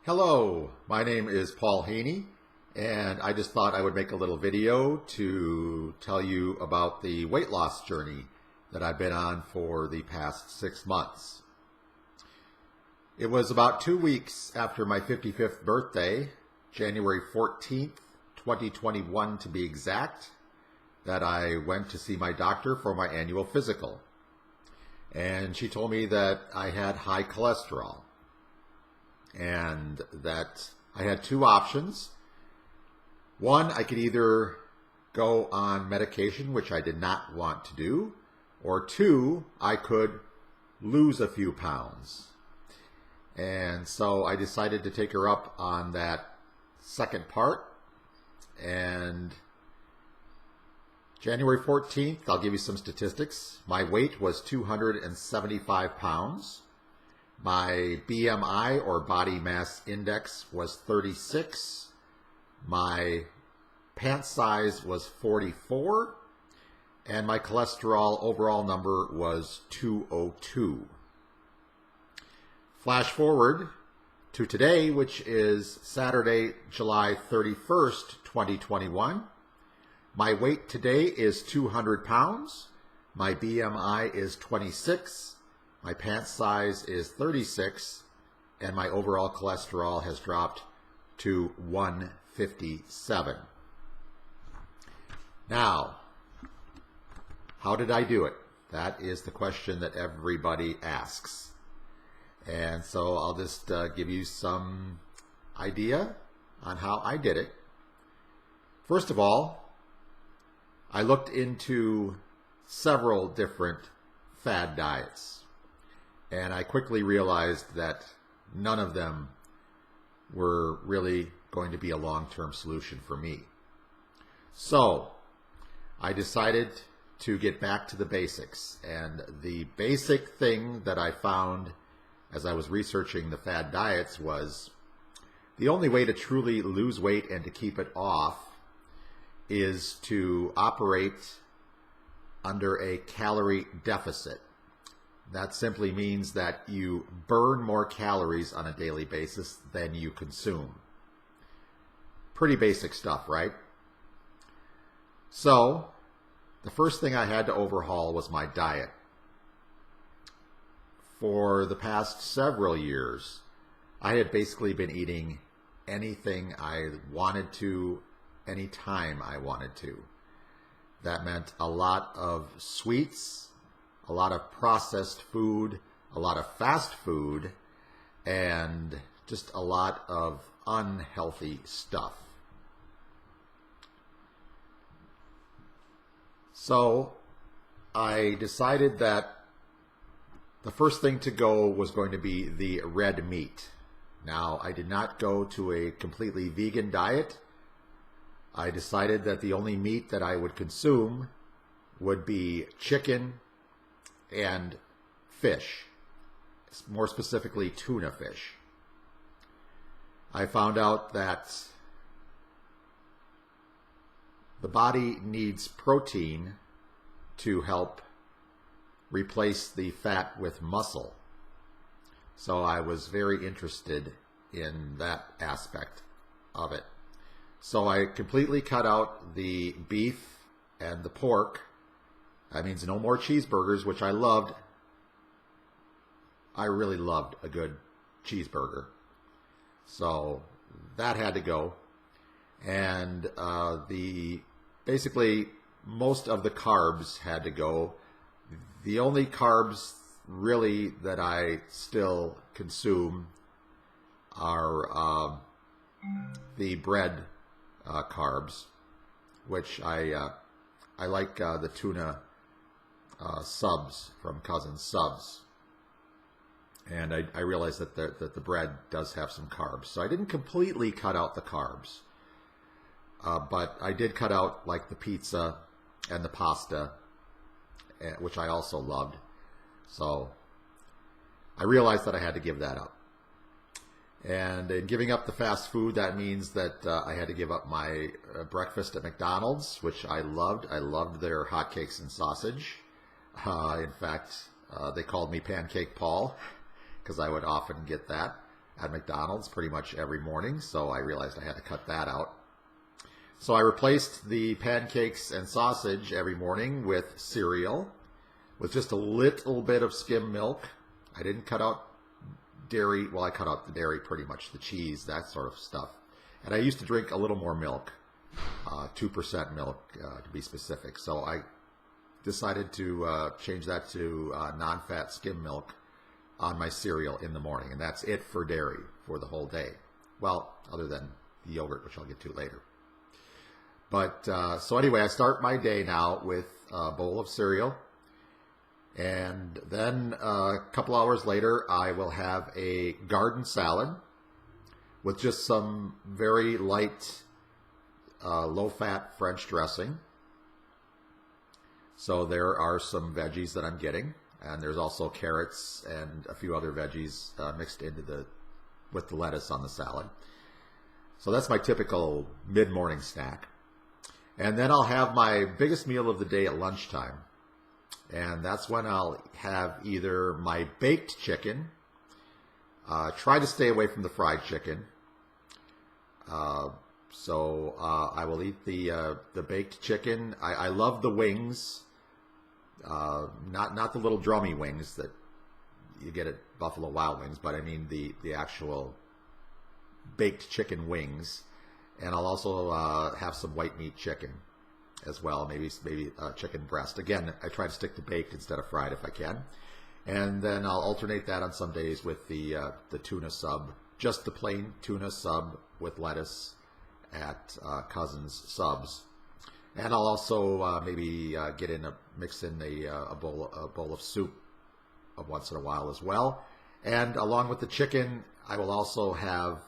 Hello, my name is Paul Haney, and I just thought I would make a little video to tell you about the weight loss journey that I've been on for the past 6 months. It was about 2 weeks after my 55th birthday, January 14th, 2021 to be exact, that I went to see my doctor for my annual physical. And she told me that I had high cholesterol, and that I had two options. One, I could either go on medication, which I did not want to do, or two, I could lose a few pounds. And so I decided to take her up on that second part. And January 14th, I'll give you some statistics. My weight was 275 pounds. My BMI, or body mass index, was 36. My pant size was 44. And my cholesterol overall number was 202. Flash forward to today, which is Saturday, July 31st, 2021. My weight today is 200 pounds. My BMI is 26. My pant size is 36, and my overall cholesterol has dropped to 157. Now, how did I do it? That is the question that everybody asks. And so I'll just give you some idea on how I did it. First of all, I looked into several different fad diets. And I quickly realized that none of them were really going to be a long-term solution for me. So I decided to get back to the basics. And the basic thing that I found as I was researching the fad diets was the only way to truly lose weight and to keep it off is to operate under a calorie deficit. That simply means that you burn more calories on a daily basis than you consume. Pretty basic stuff, right? So, the first thing I had to overhaul was my diet. For the past several years, I had basically been eating anything I wanted to, anytime I wanted to. That meant a lot of sweets, a lot of processed food, a lot of fast food, and just a lot of unhealthy stuff. So I decided that the first thing to go was going to be the red meat. Now, I did not go to a completely vegan diet. I decided that the only meat that I would consume would be chicken and fish, more specifically tuna fish. I found out that the body needs protein to help replace the fat with muscle. So I was very interested in that aspect of it. So I completely cut out the beef and the pork. That means no more cheeseburgers, which I loved. I really loved a good cheeseburger. So that had to go. And basically most of the carbs had to go. The only carbs really that I still consume are the bread carbs, which I like the tuna subs from Cousin Subs, and I realized that the bread does have some carbs. So I didn't completely cut out the carbs, but I did cut out like the pizza and the pasta, which I also loved. So I realized that I had to give that up. And in giving up the fast food, that means that I had to give up my breakfast at McDonald's, which I loved. I loved their hotcakes and sausage. In fact, they called me Pancake Paul because I would often get that. at McDonald's pretty much every morning, so I realized I had to cut that out. So I replaced the pancakes and sausage every morning with cereal, with just a little bit of skim milk. I didn't cut out dairy. Well, I cut out the dairy pretty much, the cheese, that sort of stuff. And I used to drink a little more milk, 2% milk to be specific. So I decided to change that to non-fat skim milk on my cereal in the morning. And that's it for dairy for the whole day. Well, other than the yogurt, which I'll get to later. But so anyway, I start my day now with a bowl of cereal. And then a couple hours later, I will have a garden salad with just some very light, low-fat French dressing. So there are some veggies that I'm getting. And there's also carrots and a few other veggies mixed into with the lettuce on the salad. So that's my typical mid-morning snack. And then I'll have my biggest meal of the day at lunchtime. And that's when I'll have either my baked chicken, try to stay away from the fried chicken. So I will eat the baked chicken. I love the wings, not the little drummy wings that you get at Buffalo Wild Wings, but I mean the actual baked chicken wings. And I'll also have some white meat chicken as well, maybe chicken breast. Again, I try to stick to baked instead of fried if I can. And then I'll alternate that on some days with the tuna sub, just the plain tuna sub with lettuce at Cousins Subs. And I'll also maybe mix in a bowl of soup once in a while as well. And along with the chicken, I will also have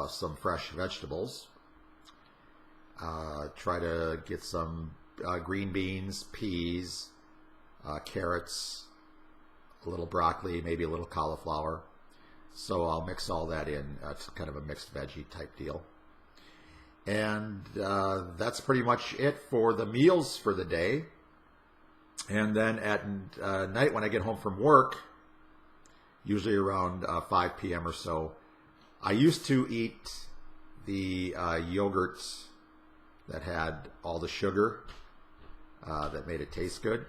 some fresh vegetables. Try to get some green beans, peas, carrots, a little broccoli, maybe a little cauliflower. So I'll mix all that in. It's kind of a mixed veggie type deal. And that's pretty much it for the meals for the day. And then at night when I get home from work, usually around 5 p.m. or so, I used to eat the yogurts that had all the sugar that made it taste good.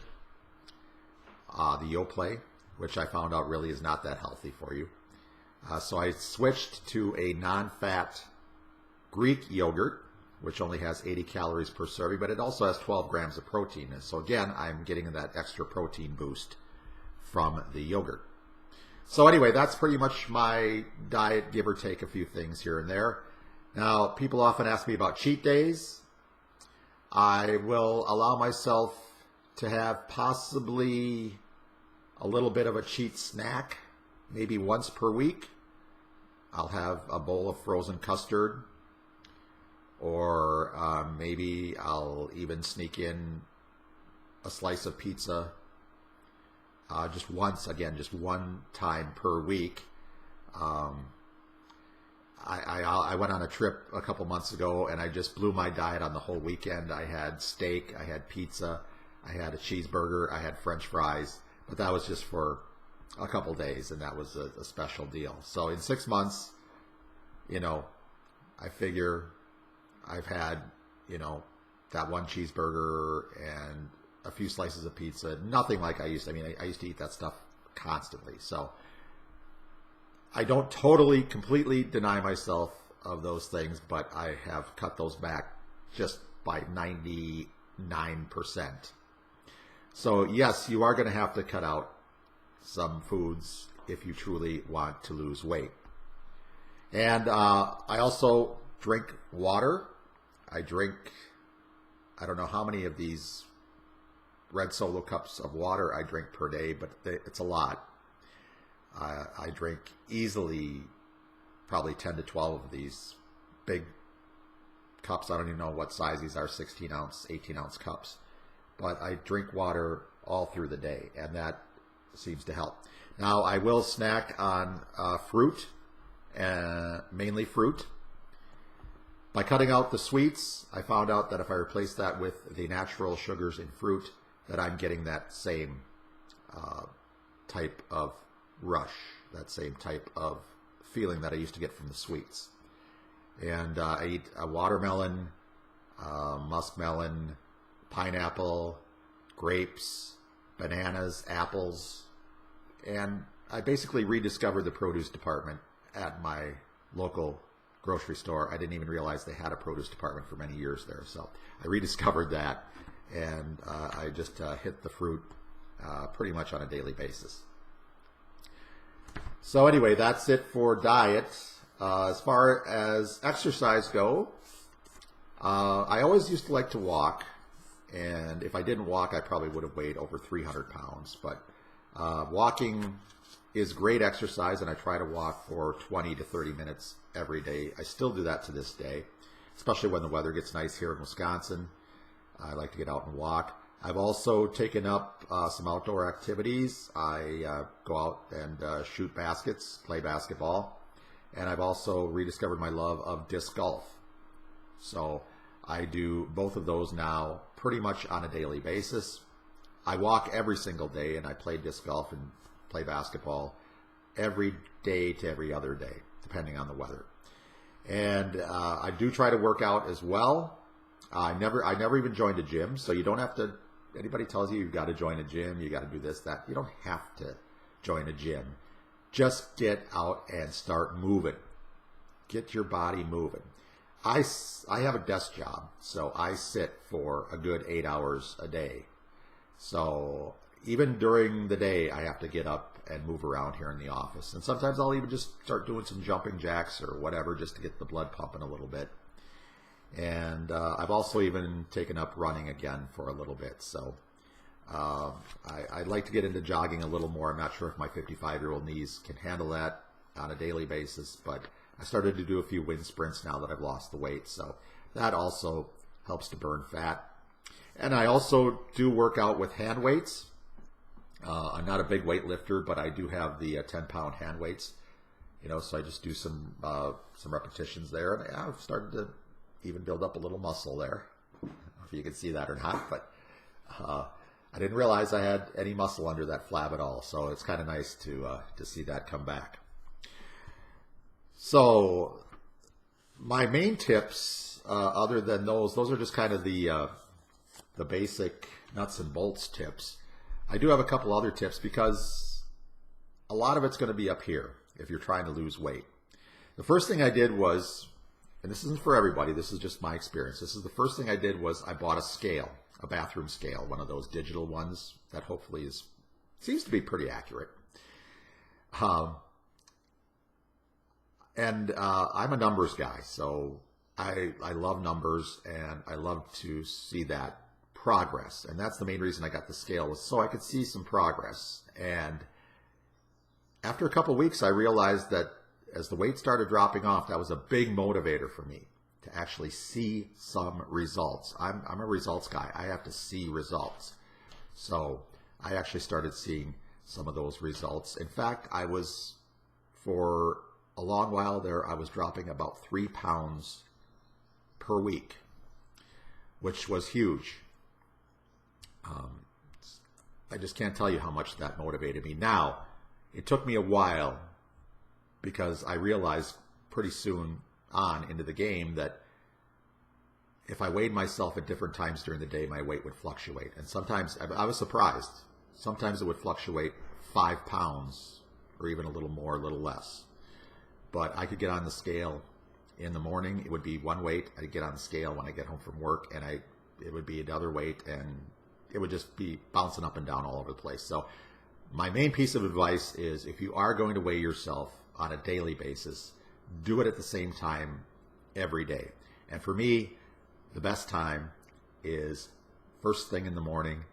The Yoplait, which I found out really is not that healthy for you. So I switched to a non-fat Greek yogurt, which only has 80 calories per serving, but it also has 12 grams of protein. And so again, I'm getting that extra protein boost from the yogurt. So anyway, that's pretty much my diet, give or take a few things here and there. Now, people often ask me about cheat days. I will allow myself to have possibly a little bit of a cheat snack, maybe once per week. I'll have a bowl of frozen custard, or maybe I'll even sneak in a slice of pizza just once, again, just one time per week. I went on a trip a couple months ago, and I just blew my diet on the whole weekend. I had steak, I had pizza, I had a cheeseburger, I had French fries, but that was just for a couple days, and that was a special deal. So in 6 months, I figure I've had, that one cheeseburger and a few slices of pizza. Nothing like I used to. I mean, I used to eat that stuff constantly. So I don't completely deny myself of those things, but I have cut those back just by 99%. So yes, you are going to have to cut out some foods if you truly want to lose weight. And I also drink water. I don't know how many of these red Solo cups of water I drink per day, but it's a lot. I drink easily probably 10 to 12 of these big cups. I don't even know what size these are, 16-ounce, 18-ounce cups. But I drink water all through the day, and that seems to help. Now, I will snack on fruit, mainly fruit. By cutting out the sweets, I found out that if I replace that with the natural sugars in fruit, that I'm getting that same type of rush, that same type of feeling that I used to get from the sweets. And I eat a watermelon, muskmelon, pineapple, grapes, bananas, apples, and I basically rediscovered the produce department at my local grocery store. I didn't even realize they had a produce department for many years there. So I rediscovered that, and I just hit the fruit pretty much on a daily basis. So anyway, that's it for diet. As far as exercise go, I always used to like to walk, and if I didn't walk, I probably would have weighed over 300 pounds. But walking is great exercise, and I try to walk for 20 to 30 minutes every day. I still do that to this day, especially when the weather gets nice here in Wisconsin. I like to get out and walk. I've also taken up some outdoor activities. I go out and shoot baskets, play basketball, and I've also rediscovered my love of disc golf. So I do both of those now pretty much on a daily basis. I walk every single day, and I play disc golf and play basketball every day to every other day, depending on the weather. And I do try to work out as well. I never even joined a gym, so you don't have to. Anybody tells you you've got to join a gym, you got to do this, that. You don't have to join a gym. Just get out and start moving. Get your body moving. I have a desk job, so I sit for a good 8 hours a day. So even during the day, I have to get up and move around here in the office. And sometimes I'll even just start doing some jumping jacks or whatever just to get the blood pumping a little bit. And I've also even taken up running again for a little bit. So I'd like to get into jogging a little more. I'm not sure if my 55-year-old knees can handle that on a daily basis, but I started to do a few wind sprints now that I've lost the weight. So that also helps to burn fat. And I also do work out with hand weights. I'm not a big weight lifter, but I do have the 10-pound hand weights. So I just do some repetitions there, and I've started to even build up a little muscle there. I don't know if you can see that or not, but I didn't realize I had any muscle under that flab at all. So it's kind of nice to see that come back. So my main tips, other than those are just kind of the basic nuts and bolts tips. I do have a couple other tips because a lot of it's going to be up here if you're trying to lose weight. The first thing I did was, and this isn't for everybody, this is just my experience. This is the first thing I did was I bought a scale, a bathroom scale, one of those digital ones that hopefully seems to be pretty accurate. I'm a numbers guy, so I love numbers, and I love to see that progress. And that's the main reason I got the scale, was so I could see some progress. And after a couple weeks, I realized that as the weight started dropping off, that was a big motivator for me to actually see some results. I'm a results guy. I have to see results. So I actually started seeing some of those results. In fact, for a long while there, I was dropping about 3 pounds per week, which was huge. I just can't tell you how much that motivated me. Now, it took me a while because I realized pretty soon on into the game that if I weighed myself at different times during the day, my weight would fluctuate. And sometimes, I was surprised, sometimes it would fluctuate 5 pounds or even a little more, a little less. But I could get on the scale in the morning, it would be one weight. I'd get on the scale when I get home from work, and it would be another weight, and it would just be bouncing up and down all over the place. So my main piece of advice is, if you are going to weigh yourself on a daily basis, do it at the same time every day. And for me, the best time is first thing in the morning.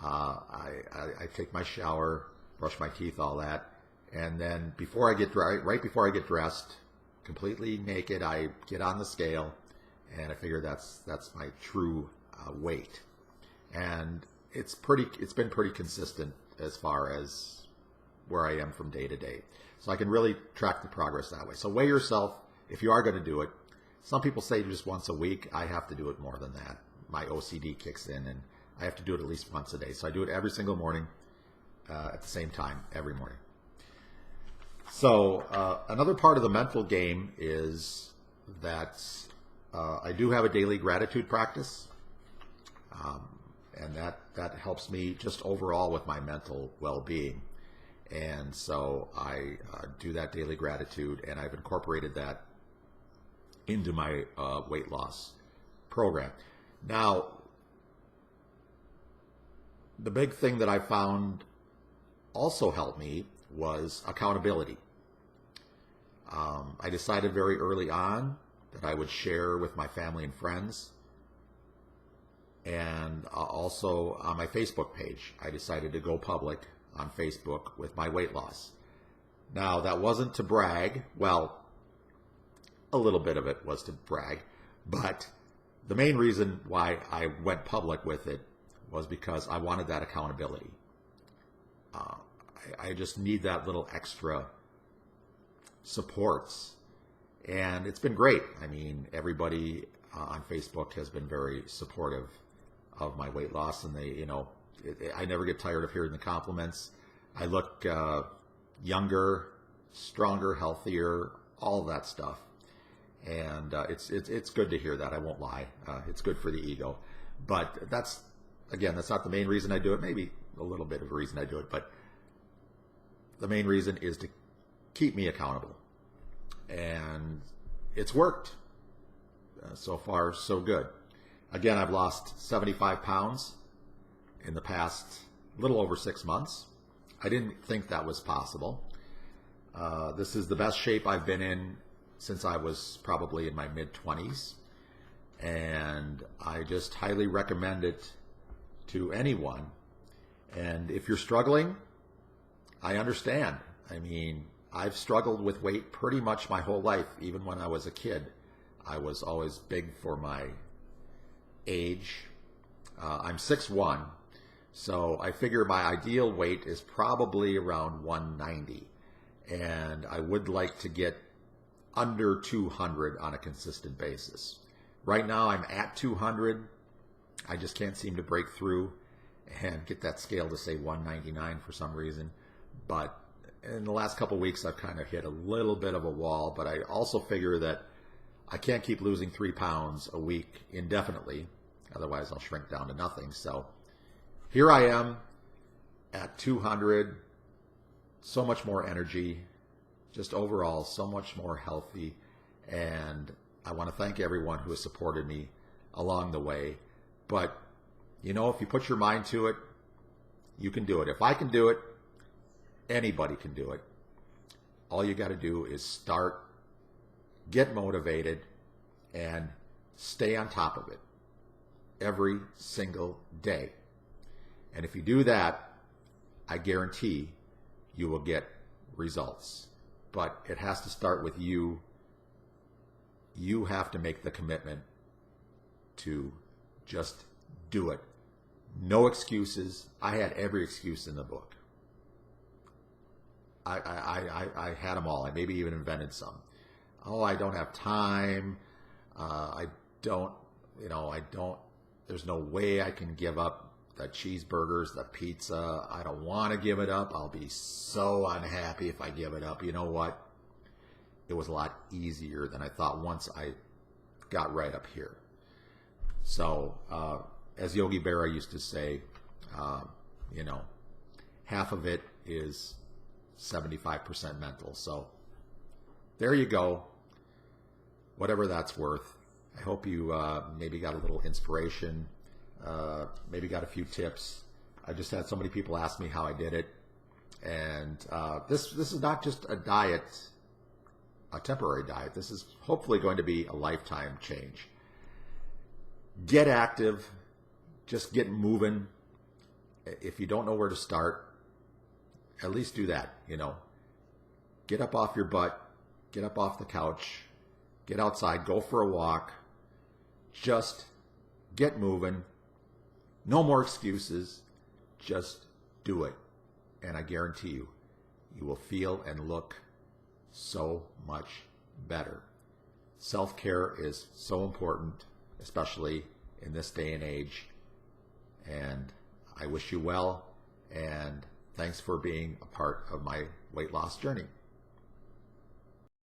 I take my shower, brush my teeth, all that, and then right before I get dressed, completely naked, I get on the scale, and I figure that's my true weight. And it's been pretty consistent as far as where I am from day to day. So I can really track the progress that way. So weigh yourself if you are going to do it. Some people say just once a week. I have to do it more than that. My OCD kicks in, and I have to do it at least once a day. So I do it every single morning at the same time, every morning. So another part of the mental game is that I do have a daily gratitude practice, and that helps me just overall with my mental well-being. And so I do that daily gratitude, and I've incorporated that into my weight loss program. Now, the big thing that I found also helped me was accountability. I decided very early on that I would share with my family and friends, and also on my Facebook page. I decided to go public on Facebook with my weight loss. Now, that wasn't to brag. Well, a little bit of it was to brag, but the main reason why I went public with it was because I wanted that accountability. I just need that little extra supports, and it's been great. I mean, everybody on Facebook has been very supportive of my weight loss, and they, I never get tired of hearing the compliments. I look younger, stronger, healthier, all of that stuff, and it's good to hear that. I won't lie. It's good for the ego, but that's not the main reason I do it. Maybe a little bit of a reason I do it, but the main reason is to keep me accountable, and it's worked. So far, so good. Again, I've lost 75 pounds in the past little over 6 months. I didn't think that was possible. This is the best shape I've been in since I was probably in my mid-20s, and I just highly recommend it to anyone. And if you're struggling, I understand. I mean, I've struggled with weight pretty much my whole life. Even when I was a kid, I was always big for my age. I'm 6'1", so I figure my ideal weight is probably around 190, and I would like to get under 200 on a consistent basis. Right now I'm at 200. I just can't seem to break through and get that scale to say 199 for some reason. But in the last couple of weeks, I've kind of hit a little bit of a wall, but I also figure that I can't keep losing 3 pounds a week indefinitely. Otherwise, I'll shrink down to nothing. So here I am at 200, so much more energy, just overall so much more healthy. And I want to thank everyone who has supported me along the way. But, if you put your mind to it, you can do it. If I can do it, anybody can do it. All you got to do is start, get motivated, and stay on top of it every single day. And if you do that, I guarantee you will get results. But it has to start with you. You have to make the commitment to just do it. No excuses. I had every excuse in the book. I had them all. I maybe even invented some. Oh, I don't have time. There's no way I can give up the cheeseburgers, the pizza. I don't want to give it up. I'll be so unhappy if I give it up. You know what? It was a lot easier than I thought once I got right up here. So, as Yogi Berra used to say, half of it is 75% mental. So there you go. Whatever that's worth. I hope you maybe got a little inspiration, maybe got a few tips. I just had so many people ask me how I did it. And this is not just a diet, a temporary diet. This is hopefully going to be a lifetime change. Get active. Just get moving. If you don't know where to start, at least do that. Get up off your butt, get up off the couch, get outside, go for a walk. Just get moving. No more excuses. Just do it. And I guarantee you, you will feel and look so much better. Self-care is so important, especially in this day and age. And I wish you well, and thanks for being a part of my weight loss journey.